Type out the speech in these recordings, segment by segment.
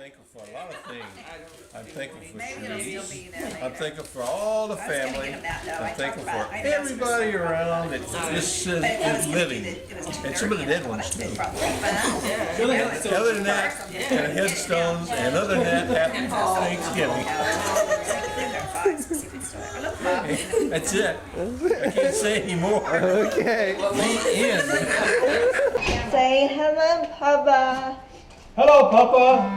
thankful for a lot of things. I'm thankful for Maybe it'll still be Charisse. there later. I'm thankful for all the I was gonna family. get him that, though. I I'm talked thankful about for it. I know it's everybody for around that this is living. And some of the dead ones too. Other than that, and headstones, and other than that, happy Thanksgiving. That's it. I can't say anymore. Okay. The end. Say hello, Papa. Hello, Papa.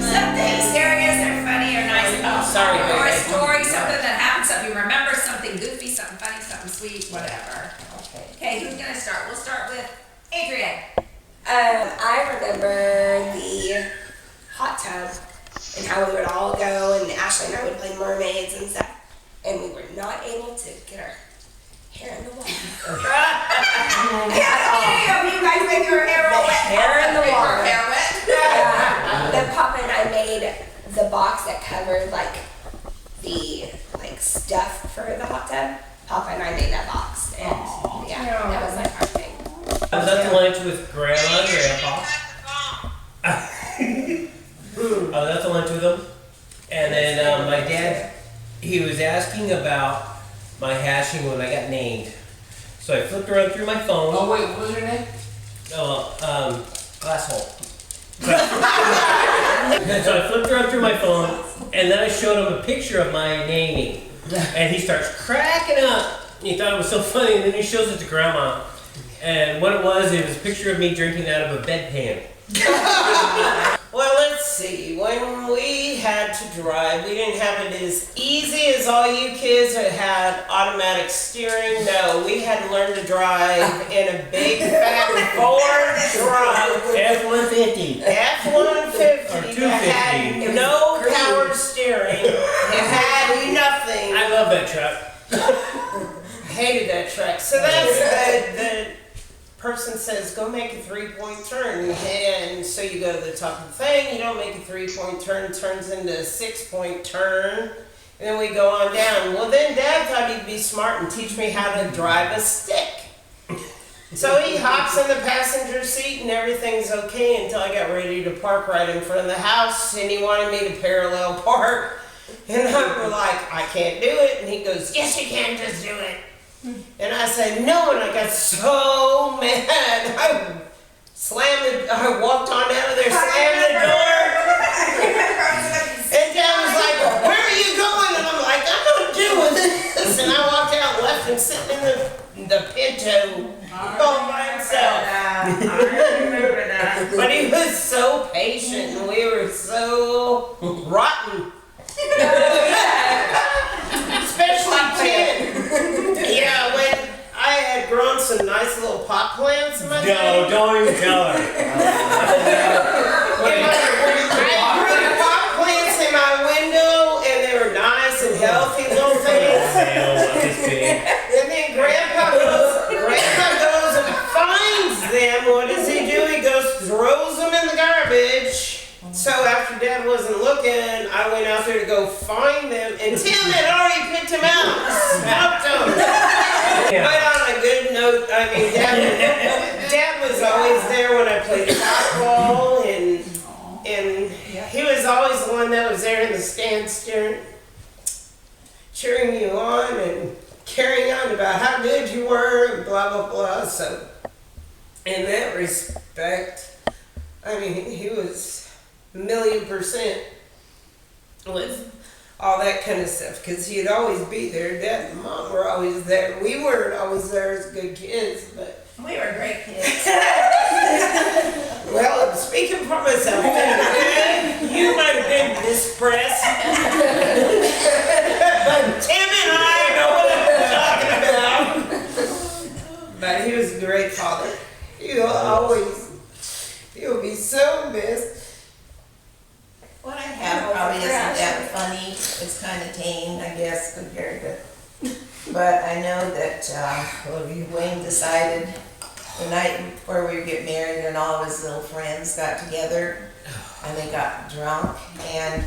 Something serious or funny or nice about Sorry, or a baby. story, something that happened, something you remember, something goofy, something funny, something sweet, whatever. Okay, who's gonna start? We'll start with Adrian. I remember the hot tub and how we would all go, and Ashley and I would play mermaids and stuff, and we were not able to get our hair in the water. You guys make your hair all wet. Hair in the Make your water. hair wet. Then Papa and I made the box that covered like the stuff for the hot tub. Papa and I made that box, and yeah, that was like our thing. I was at lunch with Grandma and Grandpa. I was at the lunch with them. And then my dad, he was asking about my hashing when I got named. So I flipped around through my phone. Oh wait, what was your name? Glasshole. So I flipped around through my phone, and then I showed him a picture of my naming. And he starts cracking up. He thought it was so funny, and then he shows it to Grandma. And what it was a picture of me drinking out of a bedpan. Well, let's see. When we had to drive, we didn't have it as easy as all you kids that had automatic steering. No, we had to learn to drive in a big fat Ford truck. F-150. F-150. Or 250. Had no power steering. It had nothing. I love that truck. I hated that truck. So that's the person says, go make a 3-point turn. And so you go to the top of the thing, you don't make a 3-point turn, it turns into a 6-point turn. And then we go on down. Well, then Dad thought he'd be smart and teach me how to drive a stick. So he hops in the passenger seat and everything's okay until I got ready to park right in front of the house, and he wanted me to parallel park. And I was like, I can't do it. And he goes, yes, you can, just do it. And I said, no, and I got so mad. I walked on out of there, slammed the door. And Dad was like, where are you going? And I'm like, I'm not doing this. And I walked out and left him sitting in the Pinto all by himself. I remember that. But he was so patient, and we were so rotten. Especially Ken. Yeah, when I had grown some nice little pot plants in my No, don't even tell her. I grew pot plants in my window, and they were nice and healthy little things. And then Grandpa goes and finds them. What does he do? He goes, throws them in the garbage. So after Dad wasn't looking, I went out there to go find them, and Tim had already picked them out, snapped them. But on a good note, I mean, Dad was always there when I played softball, and he was always the one that was there in the stands cheering you on and carrying on about how good you were and blah, blah, blah. So in that respect, I mean, he was 1,000,000% with all that kind of stuff, because he'd always be there. Dad and Mom were always there. We weren't always there as good kids, but We were great kids. well, I'm speaking for myself. You might have been mispressed, but Tim and I know what I'm talking about. But he was a great father. He'll be so missed. What I have probably isn't that funny. It's kind of tame, I guess, compared to but I know that Wayne decided the night before we would get married and all of his little friends got together and they got drunk and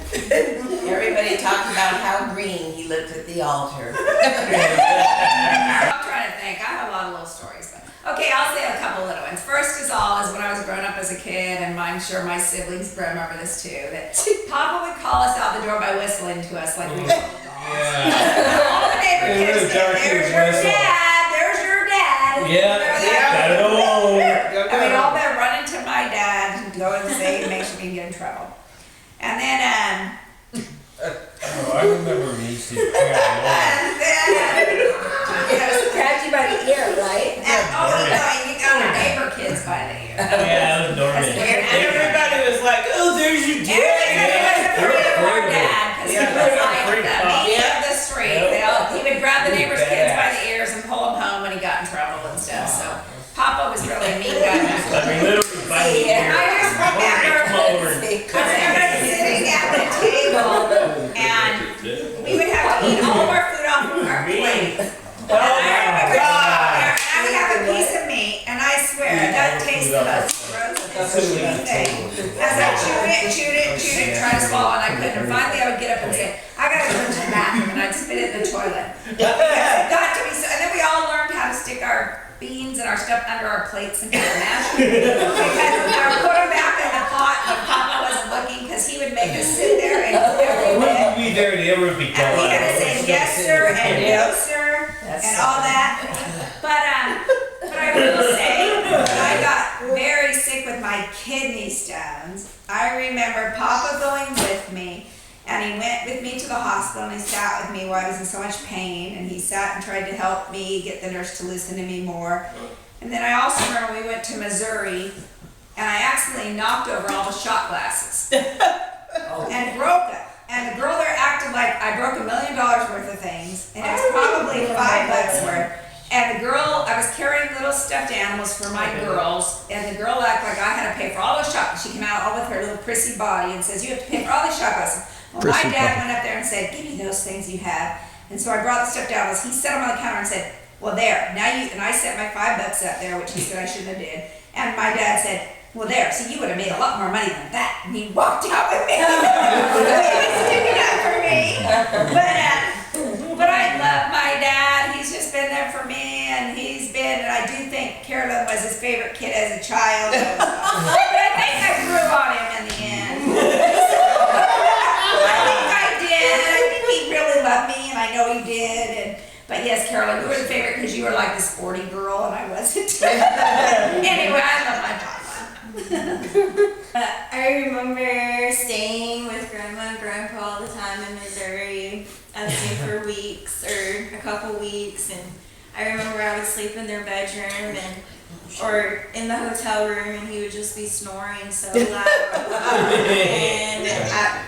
everybody talked about how green he looked at the altar. I'm trying to think. I have a lot of little stories. But okay, I'll say a couple little ones. First is when I was growing up as a kid, and I'm sure my siblings remember this too, that Papa would call us out the door by whistling to us like we were little dogs. All the neighbor kids said, there's your dad, there's your dad. Yeah, got it all. And we'd all been running to my dad and go and say, make sure we didn't get in trouble. And then, Oh, I remember when he used to and then, Grabbed you by the ear, right? you got our neighbor kids by the ear. Yeah, it was Norman. And Everybody was like, oh, there's your dad. everybody was afraid of our dad, because he was like the meat of the street. He would grab the neighbor's kids by the ears and pull them home when he got in trouble and stuff, so Papa was really a mean guy. I mean, literally by the ear. I just remember sitting at the table, and we would have to eat all of our food off of our plate. Oh my God! I would have a piece of meat, and I swear, that tastes the most gross thing. As I chewed it, tried to swallow, and I couldn't. And finally, I would get up and say, I gotta go to the bathroom, and I'd spit it in the toilet. It got to be so, and then we all learned how to stick our beans and our stuff under our plates and kind of mash them. Because I would put them back in the pot when Papa wasn't looking, because he would make us sit there and eat every bit. Wouldn't be there, they would be And we gone. had to say yes sir and no sir and all that. But I will say, when I got very sick with my kidney stones, I remember Papa going with me, and he went with me to the hospital, and he sat with me while I was in so much pain, and he sat and tried to help me get the nurse to listen to me more. And then I also remember we went to Missouri, and I accidentally knocked over all the shot glasses and broke them. And the girl there acted like I broke $1 million worth of things, and it was probably $5 worth. And the girl, I was carrying little stuffed animals for my girls, and the girl acted like I had to pay for all those shot. She came out all with her little prissy body and says, "You have to pay for all these shot glasses." Well, my dad went up there and said, "Give me those things you have." And so I brought the stuffed animals. He set them on the counter and said, "Well, there, now you," and I set my $5 up there, which he said I shouldn't have did. And my dad said, "Well, there, see, you would have made a lot more money than that." And he walked out with me. He was sticking up for me. But I love my dad. He's just been there for me, and and I do think Carolyn was his favorite kid as a child. But I think I grew on him in the end. I think I did. I think he really loved me, and I know he did. But yes, Carolyn, you were the favorite because you were like the sporty girl, and I wasn't. Anyway, I love my papa. I remember staying with Grandma and Grandpa all the time in Missouri. I would stay for weeks or a couple weeks, and I remember I would sleep in their bedroom or in the hotel room, and he would just be snoring so loud. And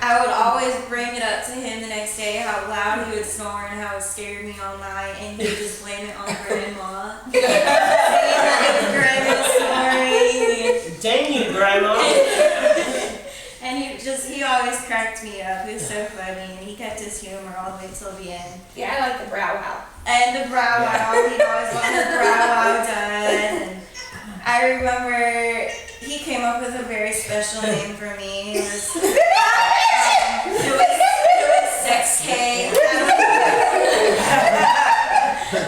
I would always bring it up to him the next day how loud he would snore and how it scared me all night, and he would just blame it on Grandma. Saying that it was Grandma snoring. Dang you, Grandma. And he always cracked me up. He was so funny, and he kept his humor all the way till the end. Yeah, I like the brow wow. And the brow wow, he'd always want his brow wow done. And I remember he came up with a very special name for me. It was Sex K.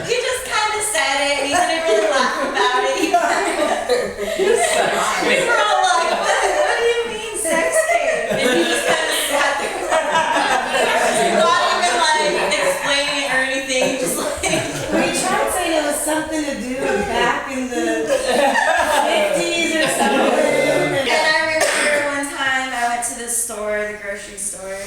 He just kind of said it, and he didn't really laugh about it. We were all like, what do you mean sex K? And he just kind of sat there. Not even like explaining it or anything, just like. We tried saying it was something to do back in the 50s or something. And I remember one time I went to the store, the grocery store,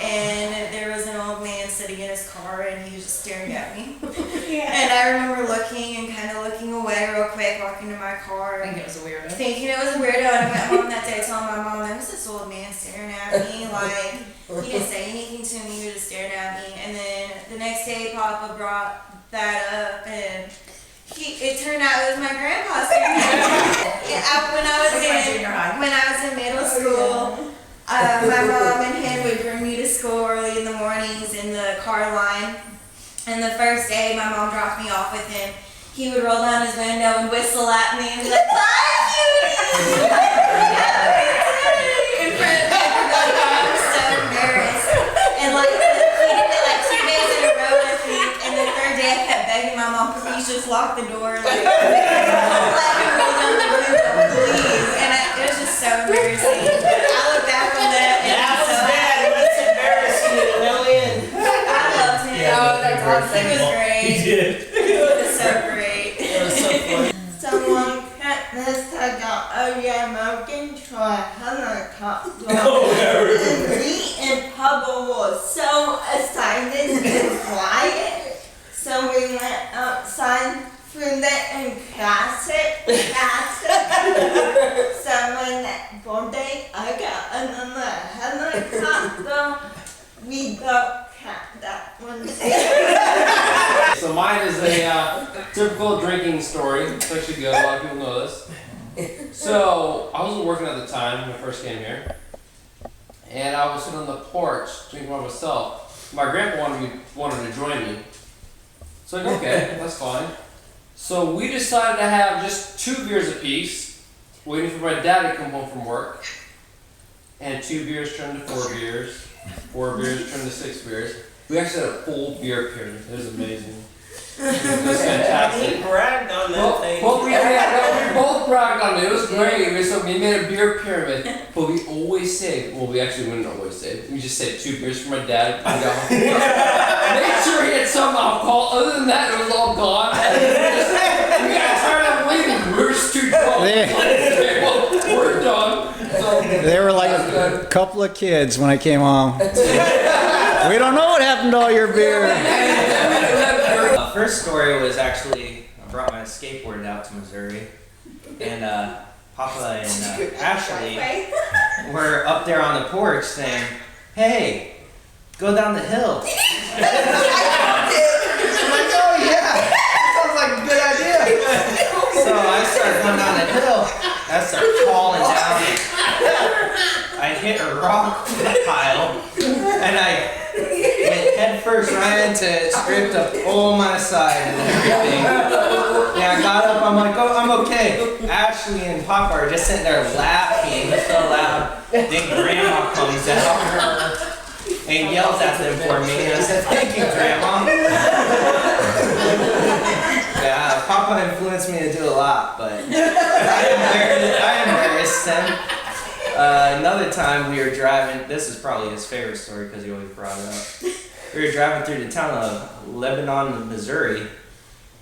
and there was an old man sitting in his car, and he was just staring at me. And I remember looking and kind of looking away real quick, walking to my car. I think it was a weirdo. Thinking it was a weirdo, and I went home that day telling my mom, there was this old man staring at me, like, he didn't say anything to me, he was just staring at me. And then the next day, Papa brought that up, and it turned out it was my grandpa staring at me. When I was in middle school, my mom and him would bring me to school early in the mornings in the car line. And the first day my mom dropped me off with him, he would roll down his window and whistle at me and be like, "Bye, Judy!" in front of everybody. I was so embarrassed. And like, he did it like 2 days in a row, I think. And the third day I kept begging my mom, "Please just lock the door. Like, don't let him roll down the window, please." And it was just so embarrassing. But I look back on that and That I'm was so bad. happy. That's embarrassing to no end. I loved him. Oh, that's awesome. He was great. He was so great. It was so funny. Someone kept this dog. Oh yeah, Morgan tried helicopter. And me and Papa was so excited and quiet. So we went outside for that and cast it. So when that birthday, I got another helicopter. We both kept that one. So mine is a typical drinking story. It's actually good. A lot of people know this. So I wasn't working at the time when I first came here, and I was sitting on the porch drinking by myself. My grandpa wanted to join me. So like, okay, that's fine. So we decided to have just 2 beers apiece, waiting for my dad to come home from work. And 2 beers turned to 4 beers. 4 beers turned to 6 beers. We actually had a full beer period. It was amazing. It was fantastic. He bragged on that thing. Well, we both bragged on it. It was great. We made a beer pyramid, but we always saved. Well, we actually wouldn't always save. We just saved 2 beers for my dad. Made sure he had some alcohol. Other than that, it was all gone. We got tired of leaving. We were just too drunk. Okay, well, we're done. So, They were like a couple of kids when I came home. We don't know what happened to all your beer. First story was actually, I brought my skateboard out to Missouri, and Papa and Ashley were up there on the porch saying, "Hey, go down the hill." I'm like, "Oh yeah, that sounds like a good idea." So I started going down the hill, I started falling down, I hit a rock pile, and I went head first right into it, scraped up all my side and everything. Yeah, I got up, I'm like, "Oh, I'm okay." Ashley and Papa are just sitting there laughing so loud. Then Grandma comes out and yells at them for me. And I said, "Thank you, Grandma." Yeah, Papa influenced me to do a lot, but I embarrassed him. Another time we were driving, this is probably his favorite story because he always brought it up. We were driving through the town of Lebanon, Missouri,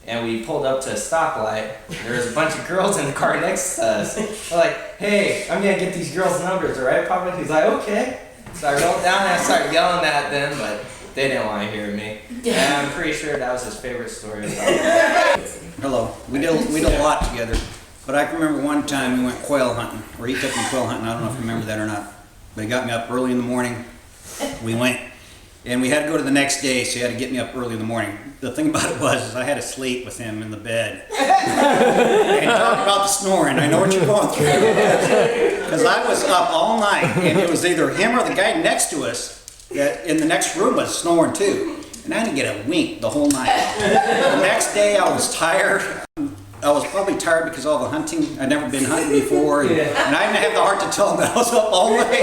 and we pulled up to a stoplight. There was a bunch of girls in the car next to us. We're like, "Hey, I'm gonna get these girls' numbers, alright, Papa?" He's like, "Okay." So I rolled down and I started yelling at them, but they didn't want to hear me. And I'm pretty sure that was his favorite story about me. Hello. We did a lot together. But I can remember one time we went quail hunting, or he took me quail hunting. I don't know if you remember that or not. But he got me up early in the morning. We went, and we had to go to the next day, so he had to get me up early in the morning. The thing about it was I had to sleep with him in the bed. And talk about the snoring. I know what you're going through. Because I was up all night, and it was either him or the guy next to us that in the next room was snoring too. And I didn't get a wink the whole night. The next day I was tired. I was probably tired because of all the hunting. I'd never been hunting before, and I didn't have the heart to tell him that I was up all night.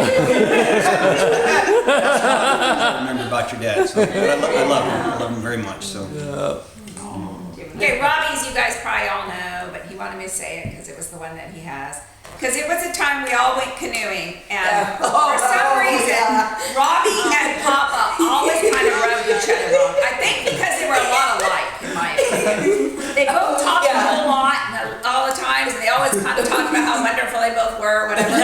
That's I remember about your dad. So, but I love him. I love him very much. So. Okay, Robbie's you guys probably all know, but he wanted me to say it because it was the one that he has. Because it was a time we all went canoeing, and for some reason, Robbie and Papa always kind of rubbed each other wrong. I think because they were a lot alike, in my opinion. They both talked a whole lot and all the times, and they always kind of talked about how wonderful they both were, or whatever. So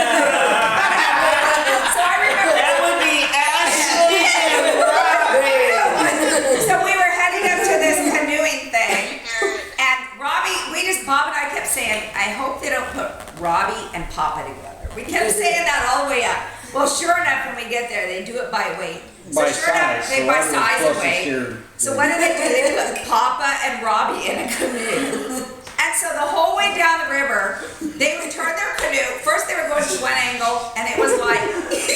I remember That would be Ashley and Robbie. So we were heading up to this canoeing thing, and Bob and I kept saying, "I hope they don't put Robbie and Papa together." We kept saying that all the way up. Well, sure enough, when we get there, they do it by weight. By So sure enough, size, they so by I was size and closest weight. here. So what do? They put Papa and Robbie in a canoe. And so the whole way down the river, they would turn their canoe. First they were going to one angle, and it was like,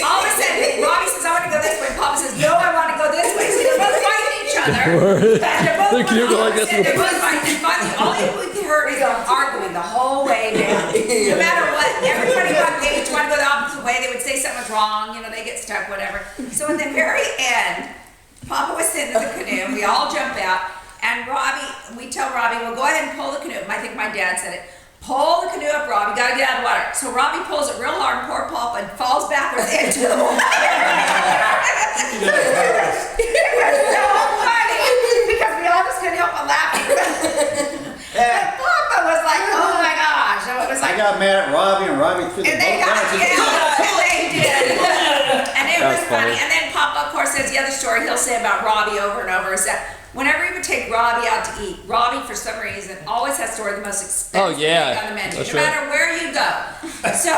all of a sudden, Robbie says, "I want to go this way." Papa says, "No, I want to go this way." So they're both fighting each other. They can do it like this. They're both fighting. All we could hear is them arguing the whole way down. No matter what, everybody they each want to go the opposite way. They would say something was wrong. You know, they get stuck, whatever. So in the very end, Papa was sitting in the canoe. We all jump out, and we tell Robbie, well, go ahead and pull the canoe. I think my dad said it. Pull the canoe up, Robbie. Got to get out of the water. So Robbie pulls it real hard, and poor Papa falls backwards into the water. It was so funny because we all just couldn't help but laughing. And Papa was like, "Oh my gosh!" So it was like I got mad at Robbie, and Robbie threw the and they boat got down. they did, and it was That's funny. funny. And then Papa, of course, says the other story he'll say about Robbie over and over is that whenever he would take Robbie out to eat, Robbie, for some reason, always has to order the most expensive thing on the menu, that's no right. matter where you go. So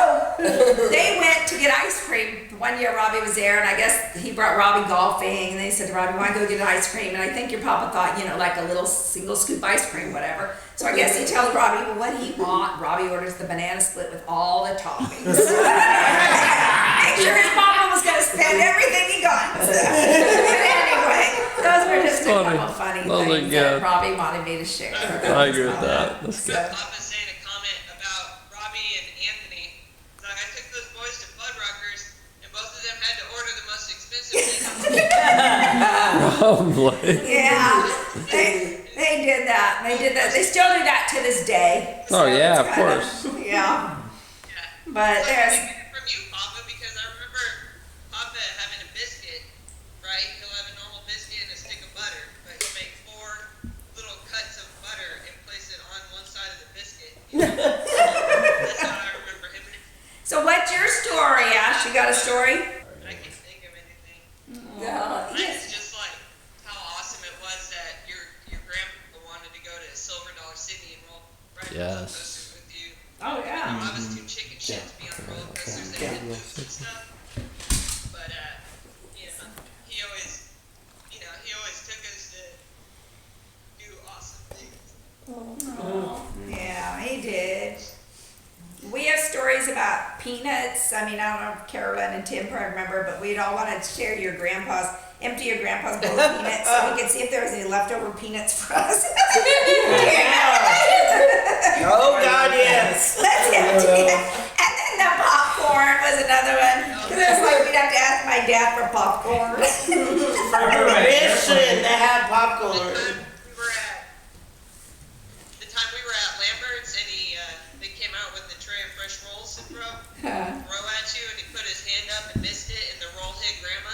they went to get ice cream. One year Robbie was there, and I guess he brought Robbie golfing, and they said to Robbie, "Want to go get ice cream?" And I think your Papa thought, you know, like a little single scoop ice cream, whatever. So I guess he tells Robbie, well, what do you want? Robbie orders the banana split with all the toppings. Make sure his Papa was going to spend everything he got. But anyway, those were just a couple of funny things that Robbie wanted me to share. I agree with that. That's good. Papa's saying a comment about Robbie and Anthony. Like, I took those boys to Fuddruckers, and both of them had to order the most expensive thing. Probably. Yeah, they did that. They did that. They still do that to this day. Oh, yeah, it's of kinda- course. Yeah. But there's. From you, Papa, because I remember Papa having a biscuit, right? He'll have a normal biscuit and a stick of butter, but he'll make 4 little cuts of butter and place it on one side of the biscuit. You know? That's how I remember him. So what's your story, Ash? You got a story? I can't think of anything. No. Mine's just like how awesome it was that your grandpa wanted to go to Silver Dollar City and roll right roller coasters with you. Oh yeah. I was too chicken shit to be on the roller coasters. They had loops and stuff. But you know, he always took us to do awesome things. Oh, yeah, he did. We have stories about peanuts. I mean, I don't know if Carolyn and Tim probably remember, but we'd all wanted to share empty your grandpa's bowl of peanuts so we could see if there was any leftover peanuts for us. Oh God, yes. Let's empty it. And then the popcorn was another one. Because it was like we'd have to ask my dad for popcorn. For permission to have popcorn. The time we were at Lambert's and they came out with a tray of fresh rolls to throw at you, and he put his hand up and missed it, and the roll hit Grandma.